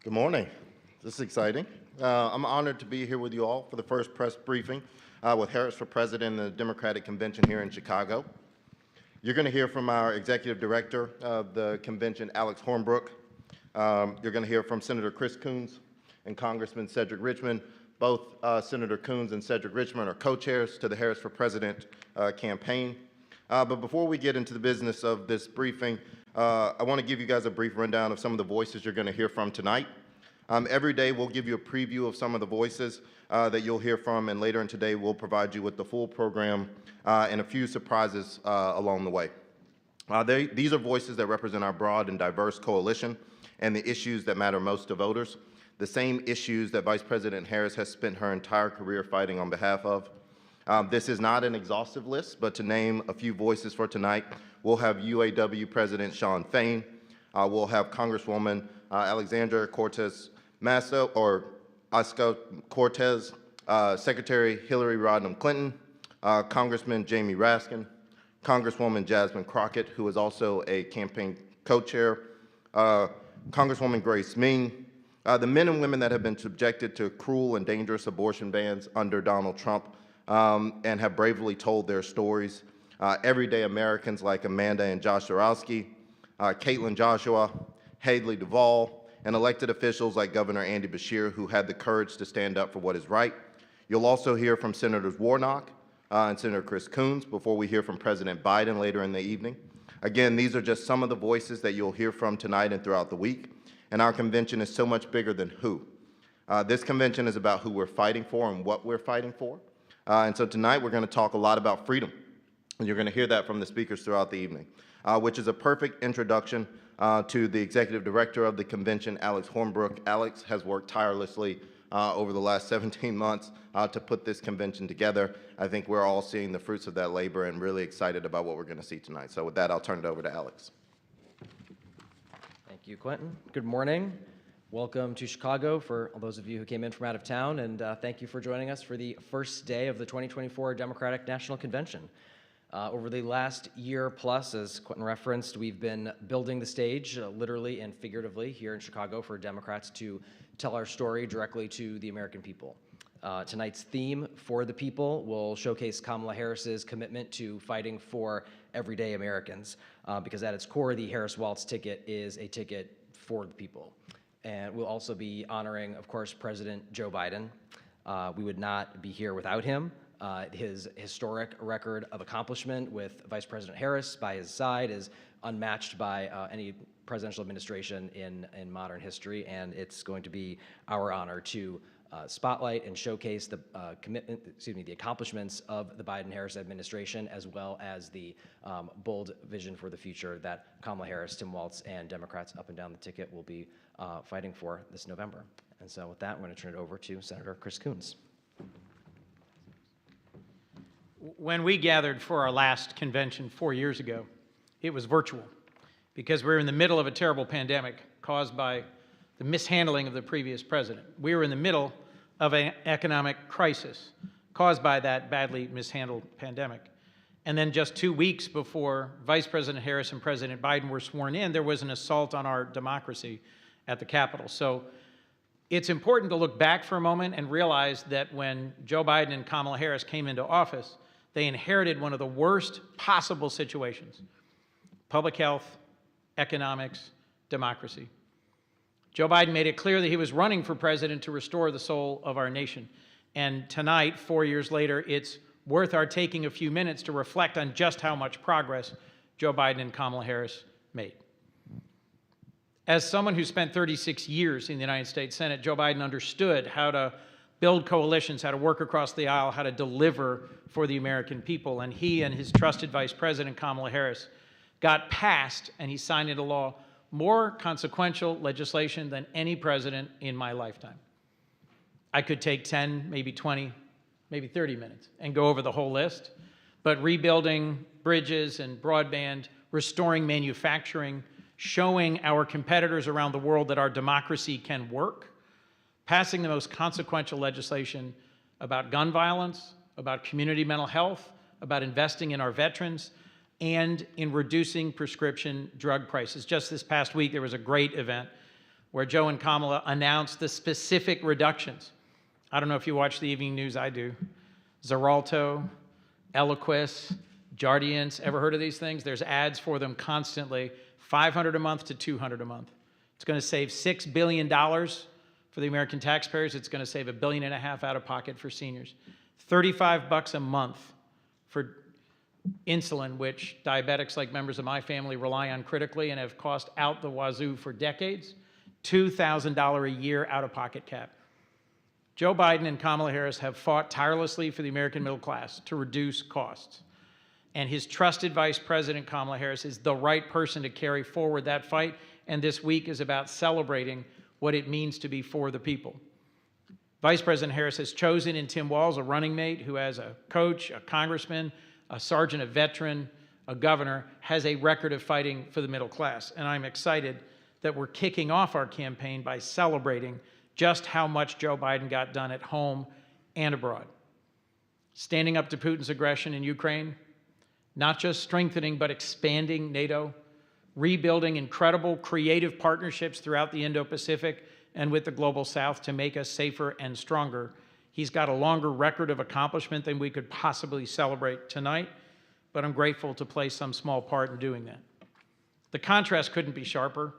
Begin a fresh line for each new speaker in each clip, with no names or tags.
Good morning. This is exciting. I'm honored to be here with you all for the first press briefing with Harris for President and the Democratic Convention here in Chicago. You're going to hear from our Executive Director of the convention, Alex Hornbrook. You're going to hear from Senator Chris Coons and Congressman Cedric Richmond. Both Senator Coons and Cedric Richmond are co-chairs to the Harris for President campaign. But before we get into the business of this briefing, I want to give you guys a brief rundown of some of the voices you're going to hear from tonight. Every day we'll give you a preview of some of the voices that you'll hear from, and later in today we'll provide you with the full program and a few surprises along the way. These are voices that represent our broad and diverse coalition and the issues that matter most to voters, the same issues that Vice President Harris has spent her entire career fighting on behalf of. This is not an exhaustive list, but to name a few voices for tonight, we'll have UAW President Shawn Fain, we'll have Congresswoman Alexandria Cortez-Masto, or Ocasio-Cortez, Secretary Hillary Rodham Clinton, Congressman Jamie Raskin, Congresswoman Jasmine Crockett, who is also a campaign co-chair, Congresswoman Grace Meng, the men and women that have been subjected to cruel and dangerous abortion bans under Donald Trump and have bravely told their stories, everyday Americans like Amanda and Josh Orowski, Caitlin Joshua, Haley Duvall, and elected officials like Governor Andy Beshear, who had the courage to stand up for what is right. You'll also hear from Senators Warnock and Senator Chris Coons before we hear from President Biden later in the evening. Again, these are just some of the voices that you'll hear from tonight and throughout the week, and our convention is so much bigger than who. This convention is about who we're fighting for and what we're fighting for. And so tonight we're going to talk a lot about freedom, and you're going to hear that from the speakers throughout the evening, which is a perfect introduction to the Executive Director of the convention, Alex Hornbrook. Alex has worked tirelessly over the last 17 months to put this convention together. I think we're all seeing the fruits of that labor and really excited about what we're going to see tonight. So with that, I'll turn it over to Alex.
Thank you, Quentin. Good morning. Welcome to Chicago for all those of you who came in from out of town, and thank you for joining us for the first day of the 2024 Democratic National Convention. Over the last year plus, as Quentin referenced, we've been building the stage, literally and figuratively, here in Chicago for Democrats to tell our story directly to the American people. Tonight's theme, For the People, will showcase Kamala Harris's commitment to fighting for everyday Americans, because at its core, the Harris-Walz ticket is a ticket for the people. And we'll also be honoring, of course, President Joe Biden. We would not be here without him. His historic record of accomplishment with Vice President Harris by his side is unmatched by any presidential administration in modern history, and it's going to be our honor to spotlight and showcase the the accomplishments of the Biden-Harris administration, as well as the bold vision for the future that Kamala Harris, Tim Walz, and Democrats up and down the ticket will be fighting for this November. And so with that, I'm going to turn it over to Senator Chris Coons.
When we gathered for our last convention 4 years ago, it was virtual because we were in the middle of a terrible pandemic caused by the mishandling of the previous president. We were in the middle of an economic crisis caused by that badly mishandled pandemic. And then just 2 weeks before Vice President Harris and President Biden were sworn in, there was an assault on our democracy at the Capitol. So it's important to look back for a moment and realize that when Joe Biden and Kamala Harris came into office, they inherited one of the worst possible situations: public health, economics, democracy. Joe Biden made it clear that he was running for president to restore the soul of our nation. And tonight, 4 years later, it's worth our taking a few minutes to reflect on just how much progress Joe Biden and Kamala Harris made. As someone who spent 36 years in the United States Senate, Joe Biden understood how to build coalitions, how to work across the aisle, how to deliver for the American people. And he and his trusted Vice President, Kamala Harris, got passed, and he signed into law, more consequential legislation than any president in my lifetime. I could take 10, maybe 20, maybe 30 minutes and go over the whole list, but rebuilding bridges and broadband, restoring manufacturing, showing our competitors around the world that our democracy can work, passing the most consequential legislation about gun violence, about community mental health, about investing in our veterans, and in reducing prescription drug prices. Just this past week, there was a great event where Joe and Kamala announced the specific reductions. I don't know if you watch the evening news, I do. Xarelto, Eliquis, Jardiance, ever heard of these things? There's ads for them constantly, $500 a month to $200 a month. It's going to save $6 billion for the American taxpayers. It's going to save $1.5 billion out of pocket for seniors. $35 a month for insulin, which diabetics like members of my family rely on critically and have cost out the wazoo for decades. $2,000 a year out-of-pocket cap. Joe Biden and Kamala Harris have fought tirelessly for the American middle class to reduce costs. And his trusted Vice President, Kamala Harris, is the right person to carry forward that fight. And this week is about celebrating what it means to be for the people. Vice President Harris has chosen in Tim Walz a running mate who has a coach, a congressman, a sergeant, a veteran, a governor, has a record of fighting for the middle class. And I'm excited that we're kicking off our campaign by celebrating just how much Joe Biden got done at home and abroad. Standing up to Putin's aggression in Ukraine, not just strengthening but expanding NATO, rebuilding incredible creative partnerships throughout the Indo-Pacific and with the Global South to make us safer and stronger. He's got a longer record of accomplishment than we could possibly celebrate tonight, but I'm grateful to play some small part in doing that. The contrast couldn't be sharper.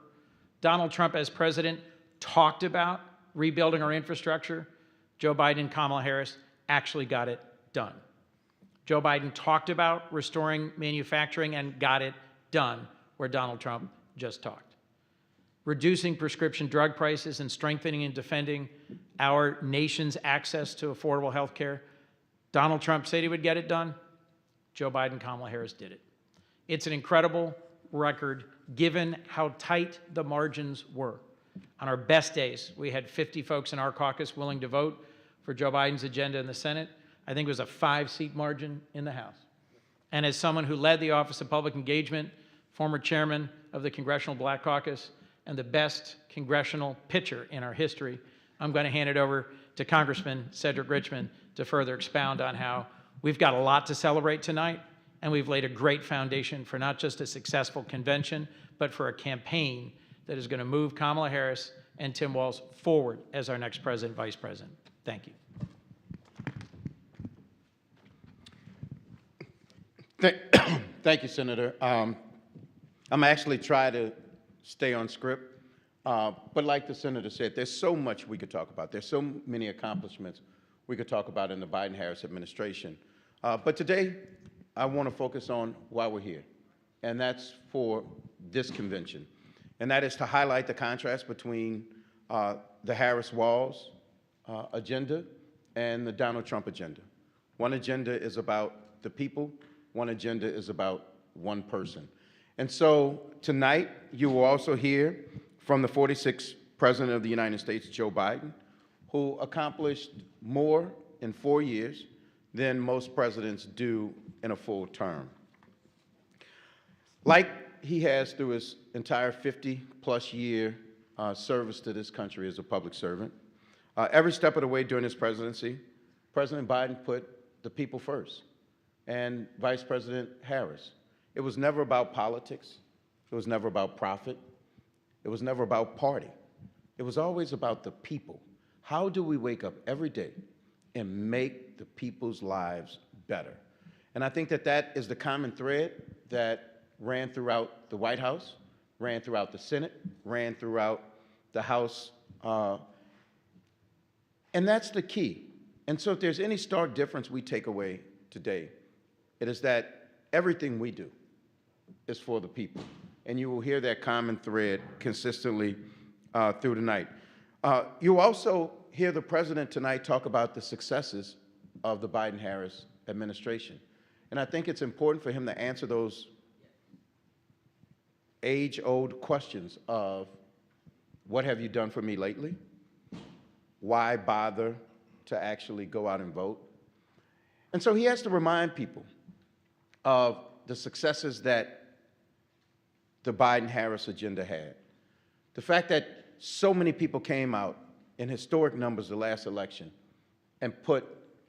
Donald Trump, as president, talked about rebuilding our infrastructure. Joe Biden and Kamala Harris actually got it done. Joe Biden talked about restoring manufacturing and got it done, where Donald Trump just talked. Reducing prescription drug prices and strengthening and defending our nation's access to affordable health care. Donald Trump said he would get it done. Joe Biden, Kamala Harris did it. It's an incredible record given how tight the margins were. On our best days, we had 50 folks in our caucus willing to vote for Joe Biden's agenda in the Senate. I think it was a 5-seat margin in the House. And as someone who led the Office of Public Engagement, former chairman of the Congressional Black Caucus, and the best congressional pitcher in our history, I'm going to hand it over to Congressman Cedric Richmond to further expound on how we've got a lot to celebrate tonight, and we've laid a great foundation for not just a successful convention, but for a campaign that is going to move Kamala Harris and Tim Walz forward as our next president, vice president. Thank you.
Thank you, Senator. I'm actually trying to stay on script, but like the Senator said, there's so much we could talk about. There's so many accomplishments we could talk about in the Biden-Harris administration. But today, I want to focus on why we're here, and that's for this convention. And that is to highlight the contrast between the Harris-Walz agenda and the Donald Trump agenda. One agenda is about the people. One agenda is about one person. And so tonight, you will also hear from the 46th President of the United States, Joe Biden, who accomplished more in 4 years than most presidents do in a full term. Like he has through his entire 50-plus year service to this country as a public servant, every step of the way during his presidency, President Biden put the people first, and Vice President Harris. It was never about politics. It was never about profit. It was never about party. It was always about the people. How do we wake up every day and make the people's lives better? And I think that that is the common thread that ran throughout the White House, ran throughout the Senate, ran throughout the House. And that's the key. And so if there's any stark difference we take away today, it is that everything we do is for the people. And you will hear that common thread consistently through the night. You'll also hear the president tonight talk about the successes of the Biden-Harris administration. And I think it's important for him to answer those age-old questions of, what have you done for me lately? Why bother to actually go out and vote? And so he has to remind people of the successes that the Biden-Harris agenda had. The fact that so many people came out in historic numbers the last election and put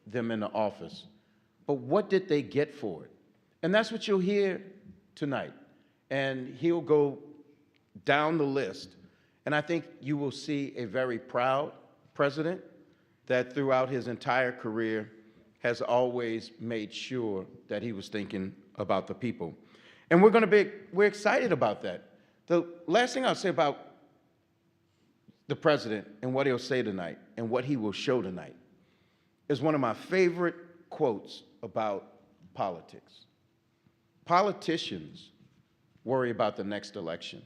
them in the office. But what did they get for it? And that's what you'll hear tonight. And he'll go down the list And I think you will see a very proud president that throughout his entire career has always made sure that he was thinking about the people. And we're excited about that. The last thing I'll say about the president and what he'll say tonight and what he will show tonight is one of my favorite quotes about politics. Politicians worry about the next election.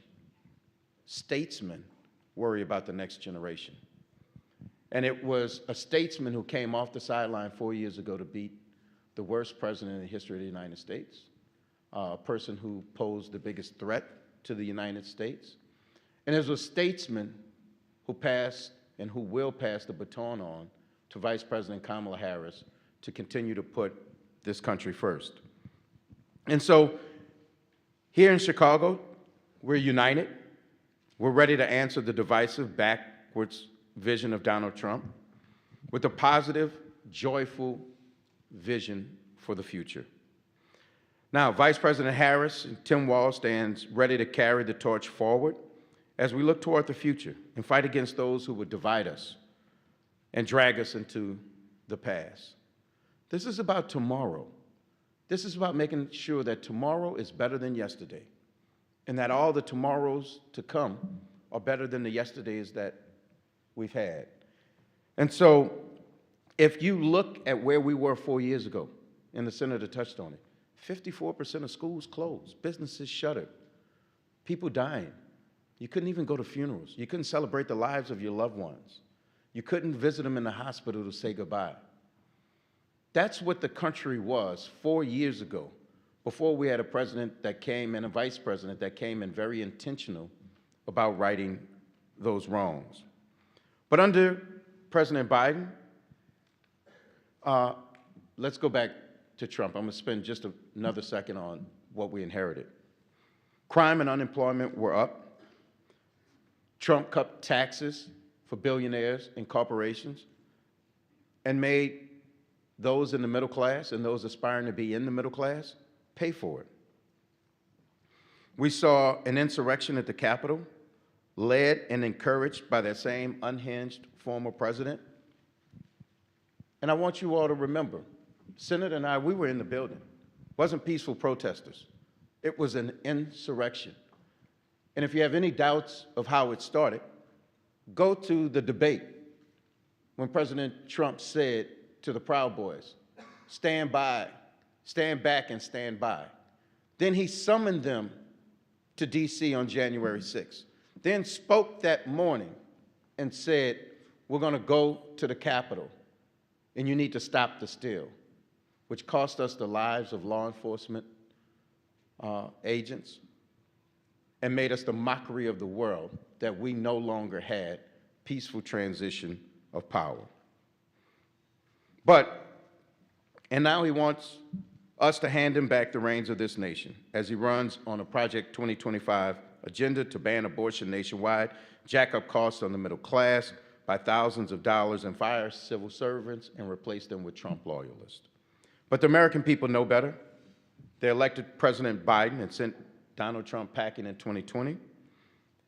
Statesmen worry about the next generation. And it was a statesman who came off the sideline 4 years ago to beat the worst president in the history of the United States, a person who posed the biggest threat to the United States. And there's a statesman who passed and who will pass the baton on to Vice President Kamala Harris to continue to put this country first. And so here in Chicago, we're united. We're ready to answer the divisive, backwards vision of Donald Trump with a positive, joyful vision for the future. Now, Vice President Harris and Tim Walz stands ready to carry the torch forward as we look toward the future and fight against those who would divide us and drag us into the past. This is about tomorrow. This is about making sure that tomorrow is better than yesterday and that all the tomorrows to come are better than the yesterdays that we've had. And so if you look at where we were 4 years ago, and the senator touched on it, 54% of schools closed, businesses shuttered, people dying. You couldn't even go to funerals. You couldn't celebrate the lives of your loved ones. You couldn't visit them in the hospital to say goodbye. That's what the country was 4 years ago, before we had a president that came and a vice president that came in very intentional about righting those wrongs. But under President Biden, let's go back to Trump. I'm going to spend just another second on what we inherited. Crime and unemployment were up. Trump cut taxes for billionaires and corporations and made those in the middle class and those aspiring to be in the middle class pay for it. We saw an insurrection at the Capitol, led and encouraged by that same unhinged former president. And I want you all to remember, Senator and I, we were in the building. It wasn't peaceful protesters. It was an insurrection. And if you have any doubts of how it started, go to the debate when President Trump said to the Proud Boys, stand back and stand by. Then he summoned them to DC on January 6th, then spoke that morning and said, we're going to go to the Capitol and you need to stop the steal, which cost us the lives of law enforcement agents and made us the mockery of the world that we no longer had peaceful transition of power. And now he wants us to hand him back the reins of this nation as he runs on a Project 2025 agenda to ban abortion nationwide, jack up costs on the middle class by thousands of dollars, and fire civil servants and replace them with Trump loyalists. But the American people know better. They elected President Biden and sent Donald Trump packing in 2020,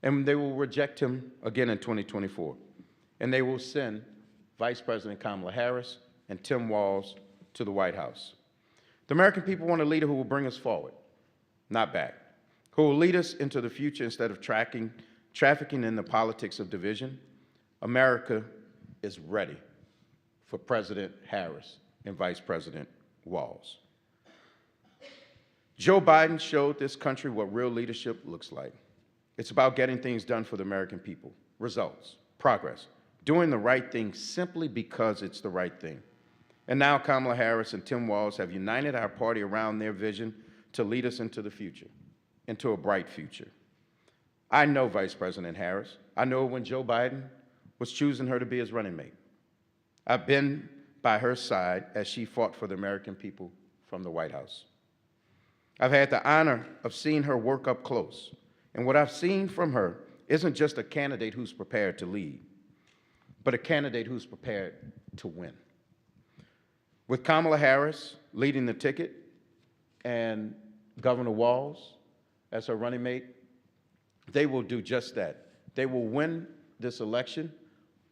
and they will reject him again in 2024. And they will send Vice President Kamala Harris and Tim Walz to the White House. The American people want a leader who will bring us forward, not back, who will lead us into the future instead of trafficking in the politics of division. America is ready for President Harris and Vice President Walz. Joe Biden showed this country what real leadership looks like. It's about getting things done for the American people, results, progress, doing the right thing simply because it's the right thing. And now Kamala Harris and Tim Walz have united our party around their vision to lead us into the future, into a bright future. I know Vice President Harris. I know when Joe Biden was choosing her to be his running mate. I've been by her side as she fought for the American people from the White House. I've had the honor of seeing her work up close. And what I've seen from her isn't just a candidate who's prepared to lead, but a candidate who's prepared to win. With Kamala Harris leading the ticket and Governor Walz as her running mate, they will do just that. They will win this election,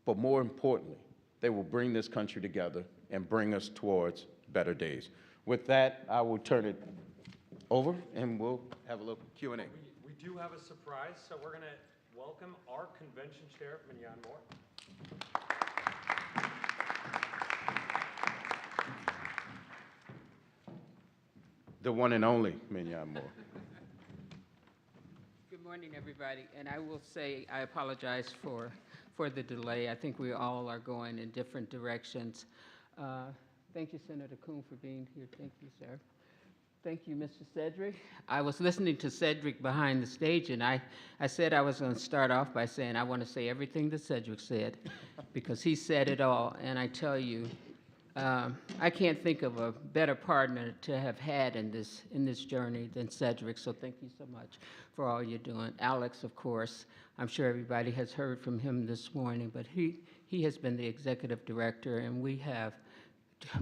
but more importantly, they will bring this country together and bring us towards better days. With that, I will turn it over and we'll have a little Q&A.
We do have a surprise, so we're going to welcome our convention chair, Mignon Moore.
The one and only Mignon Moore.
Good morning, everybody. And I will say, I apologize for the delay. I think we all are going in different directions. Thank you, Senator Kuhn, for being here. Thank you, sir. Thank you, Mr. Cedric. I was listening to Cedric behind the stage, and I said I was going to start off by saying I want to say everything that Cedric said, because he said it all. And I tell you, I can't think of a better partner to have had in this journey than Cedric, so thank you so much for all you're doing. Alex, of course, I'm sure everybody has heard from him this morning, but he has been the executive director, and we have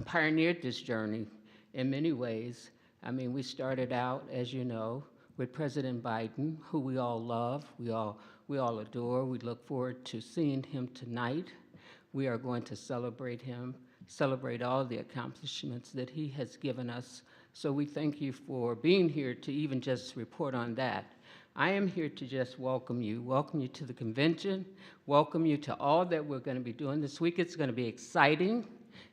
pioneered this journey in many ways. I mean, we started out, as you know, with President Biden, who we all love, we all adore. We look forward to seeing him tonight. We are going to celebrate him, celebrate all the accomplishments that he has given us. So we thank you for being here to even just report on that. I am here to just welcome you to the convention, welcome you to all that we're going to be doing this week. It's going to be exciting.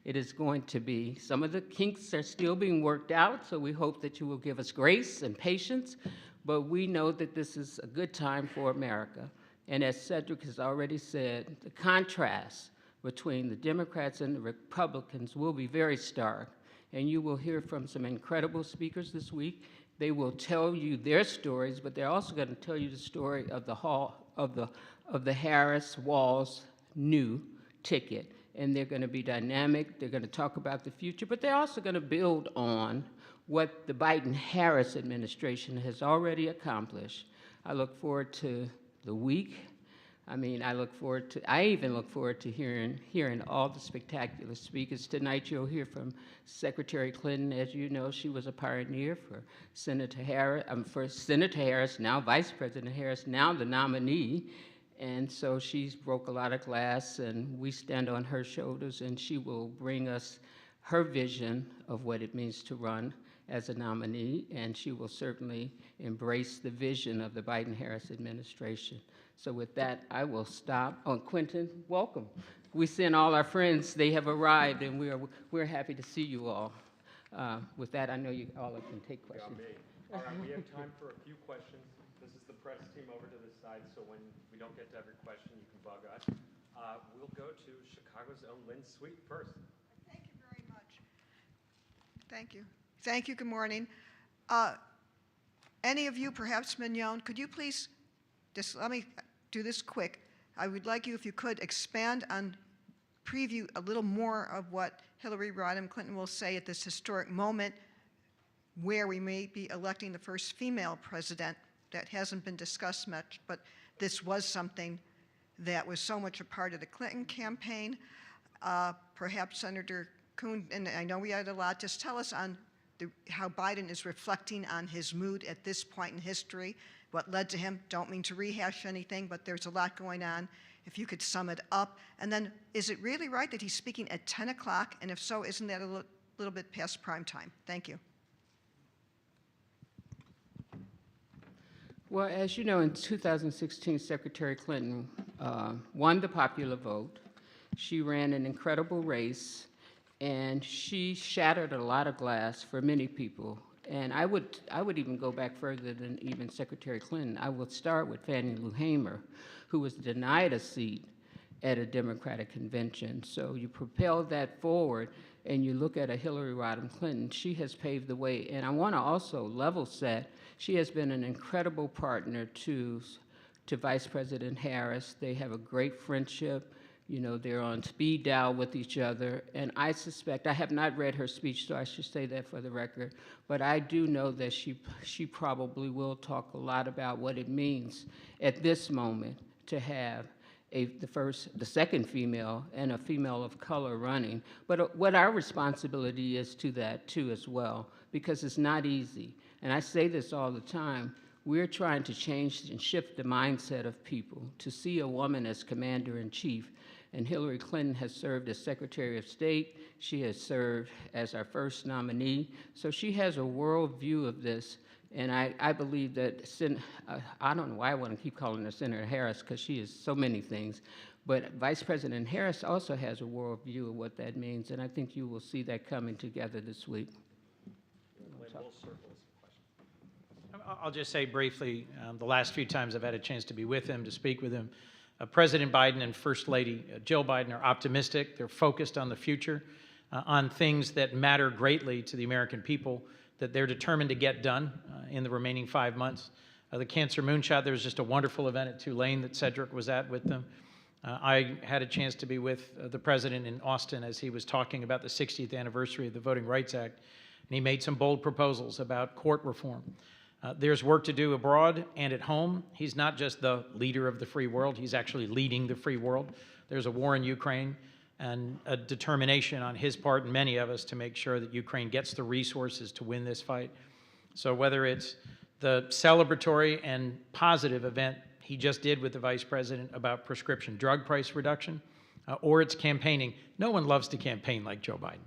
It is going to be, some of the kinks are still being worked out, so we hope that you will give us grace and patience, but we know that this is a good time for America. And as Cedric has already said, the contrast between the Democrats and the Republicans will be very stark, and you will hear from some incredible speakers this week. They will tell you their stories, but they're also going to tell you the story of the Harris-Walz new ticket. And they're going to be dynamic. They're going to talk about the future, but they're also going to build on what the Biden-Harris administration has already accomplished. I look forward to the week. I mean, I even look forward to hearing all the spectacular speakers. Tonight you'll hear from Secretary Clinton. As you know, she was a pioneer for Senator Harris, now Vice President Harris, now the nominee. And so she's broke a lot of glass, and we stand on her shoulders, and she will bring us her vision of what it means to run as a nominee, and she will certainly embrace the vision of the Biden-Harris administration. So with that, I will stop. Oh, Quentin, welcome. We sent all our friends. They have arrived, and we're happy to see you all. With that, I know you all can take questions.
All right, we have time for a few questions. This is the press team over to this side, so when we don't get to every question, you can bug us. We'll go to Chicago's own Lynn Sweet first.
Thank you very much. Thank you. Thank you. Good morning. Any of you, perhaps Mignon, could you please, just let me do this quick. I would like you, if you could, expand on, preview a little more of what Hillary Rodham Clinton will say at this historic moment where we may be electing the first female president. That hasn't been discussed much, but this was something that was so much a part of the Clinton campaign. Perhaps Senator Kuhn, and I know we had a lot, just tell us on how Biden is reflecting on his mood at this point in history, what led to him. Don't mean to rehash anything, but there's a lot going on. If you could sum it up. And then, is it really right that he's speaking at 10 o'clock? And if so, isn't that a little bit past prime time? Thank you.
Well, as you know, in 2016, Secretary Clinton won the popular vote. She ran an incredible race, and she shattered a lot of glass for many people. And I would even go back further than even Secretary Clinton. I would start with Fannie Lou Hamer, who was denied a seat at a Democratic convention. So you propel that forward, and you look at a Hillary Rodham Clinton. She has paved the way. And I want to also level set. She has been an incredible partner to Vice President Harris. They have a great friendship. You know, they're on speed dial with each other. And I suspect, I have not read her speech, so I should say that for the record, but I do know that she probably will talk a lot about what it means at this moment to have the second female and a female of color running. But what our responsibility is to that too as well, because it's not easy. And I say this all the time, We're trying to change and shift the mindset of people to see a woman as commander-in-chief. And Hillary Clinton has served as Secretary of State. She has served as our first nominee. So she has a world view of this. And I believe that, I don't know why I want to keep calling her Senator Harris, because she is so many things. But Vice President Harris also has a world view of what that means. And I think you will see that coming together this week.
I'll just say briefly, the last few times I've had a chance to be with him, to speak with him, President Biden and First Lady Jill Biden are optimistic. They're focused on the future, on things that matter greatly to the American people, that they're determined to get done in the remaining 5 months. The Cancer Moonshot, there was just a wonderful event at Tulane that Cedric was at with them. I had a chance to be with the president in Austin as he was talking about the 60th anniversary of the Voting Rights Act, and he made some bold proposals about court reform. There's work to do abroad and at home. He's not just the leader of the free world, he's actually leading the free world. There's a war in Ukraine and a determination on his part and many of us to make sure that Ukraine gets the resources to win this fight. So whether it's the celebratory and positive event he just did with the vice president about prescription drug price reduction, or it's campaigning, no one loves to campaign like Joe Biden.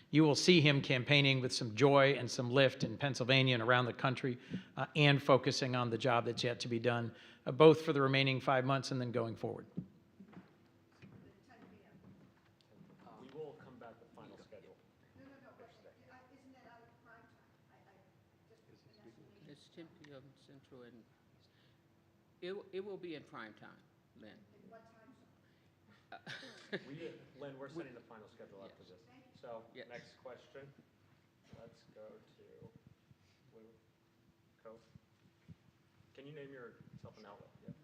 You will see him campaigning with some joy and some lift in Pennsylvania and around the country, and focusing on the job that's yet to be done, both for the remaining 5 months and then going forward.
We will come back with final schedule.
It's 10 p.m. Central, and it will be in prime time, Lynn.
Lynn, we're sending the final schedule after this. So,
Yes.
next question. Let's go to Blue Coat. Can you name yourself an outlet? Yep.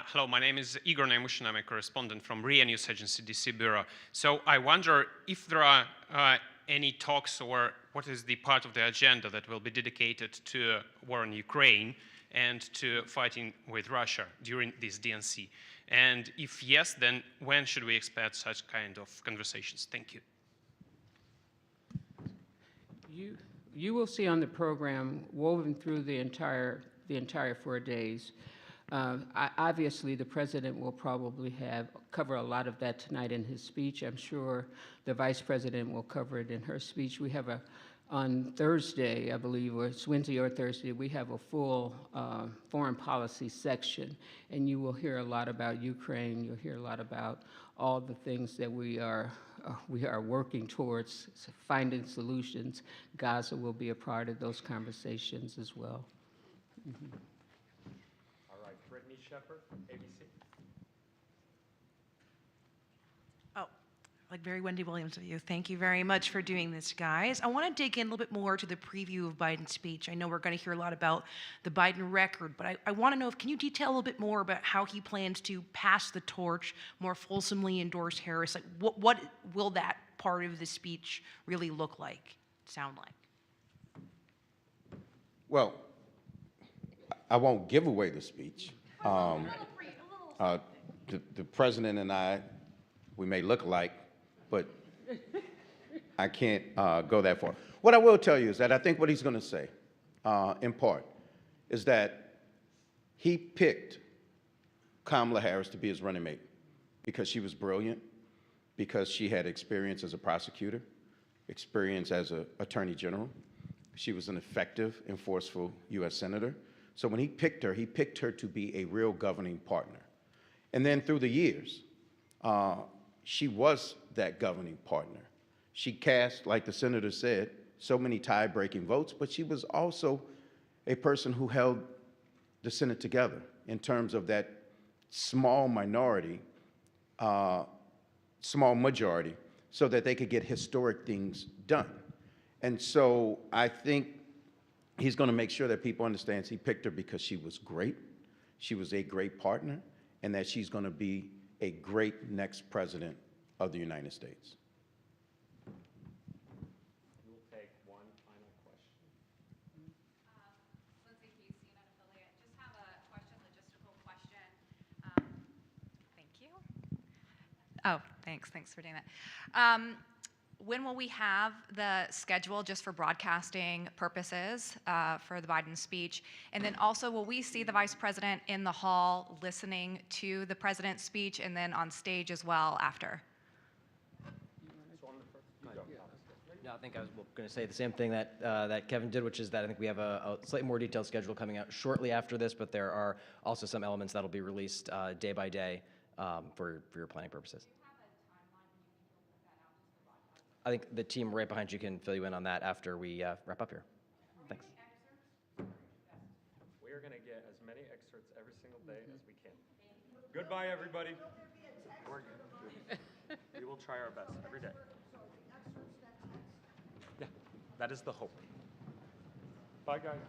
Hello, my name is Igor Nemushin. I'm a correspondent from RIA News Agency DC Bureau. So I wonder if there are any talks, or what is the part of the agenda that will be dedicated to war in Ukraine and to fighting with Russia during this DNC? And if yes, then when should we expect such kind of conversations? Thank you.
You will see on the program, woven through the entire 4 days, obviously the president will probably cover a lot of that tonight in his speech. I'm sure the vice president will cover it in her speech. We have on Thursday, I believe, or it's Wednesday or Thursday, we have a full foreign policy section, and you will hear a lot about Ukraine. You'll hear a lot about all the things that we are working towards, finding solutions. Gaza will be a part of those conversations as well. Mm-hmm.
All right, Brittany Shepard, ABC.
Like very Wendy Williams of you. Thank you very much for doing this, guys. I want to dig in a little bit more to the preview of Biden's speech. I know we're going to hear a lot about the Biden record, but I want to know, can you detail a little bit more about how he plans to pass the torch, more fulsomely endorse Harris? Like, what will that part of the speech really look like, sound like?
Well, I won't give away the speech. The president and I, we may look alike, but I can't go that far. What I will tell you is that I think what he's going to say, in part, is that he picked Kamala Harris to be his running mate because she was brilliant, because she had experience as a prosecutor, experience as an attorney general. She was an effective and forceful U.S. senator. So when he picked her to be a real governing partner. And then through the years, she was that governing partner. She cast, like the senator said, so many tie-breaking votes, but she was also a person who held the Senate together in terms of that small minority, small majority, so that they could get historic things done. And so I think he's going to make sure that people understand he picked her because she was great, she was a great partner, and that she's going to be a great next president of the United States.
We'll take one final question.
Lindsay Hughes, CNN affiliate. Just have a logistical question. Thank you. Oh, thanks for doing that. when will we have the schedule just for broadcasting purposes for the Biden speech? And then also, will we see the vice president in the hall listening to the president's speech and then on stage as well after?
No, I think I was going to say the same thing that that Kevin did, which is that I think we have a slightly more detailed schedule coming out shortly after this, but there are also some elements that'll be released day by day for your planning purposes. I think the team right behind you can fill you in on that after we wrap up here. Thanks.
We are going to get as many excerpts every single day as we can. Goodbye, everybody. We will try our best every day. Yeah, that is the hope. Bye, guys.